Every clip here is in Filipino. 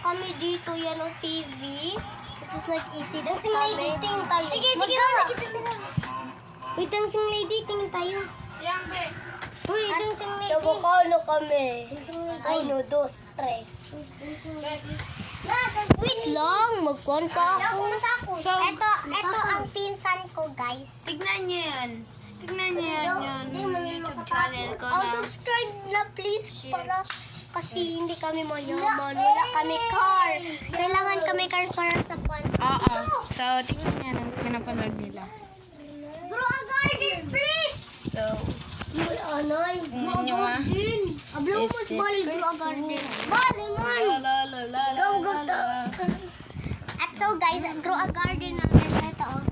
kami dito, yan o TV. Tapos nag-isip kami. Tingin tayo. Sige, wait, dancing lady, tingin tayo. Yang, be. Uy, dancing lady. Sa Bacano kami. Ay, no, 2, 3. Wait lang, magkuhan pa ako. So, Ito ang pinsan ko, guys. tignan niyo yan. Tignan niyo yan yung YouTube channel ko Oh, na. subscribe na please para kasi hindi kami mayaman. Wala kami car. Kailangan kami car para sa kwan. Oo. So, tignan niyo ang pinapanood nila. Grow a garden, please! So, Uy, anay. tignan niyo ah. Ablo mo Is it bali grow a garden. Bali man. La la la la la la. At so guys, grow a garden namin. Ito oh.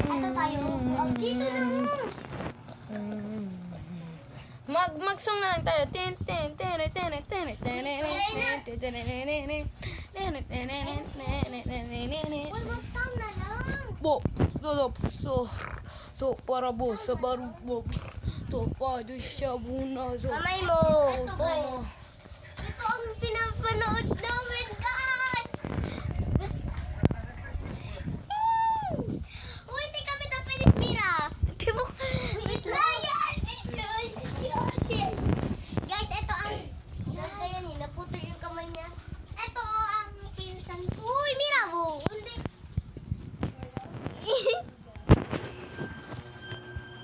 Ito tayo. Oh, dito na. Mag-song na lang tayo. Ten ten ten ten ten ten ten Mag-sound na lang. Bo, so para bo sa barubo. To pa do siya buna so. Kamay mo. Ito guys. Ito ang pinapanood namin.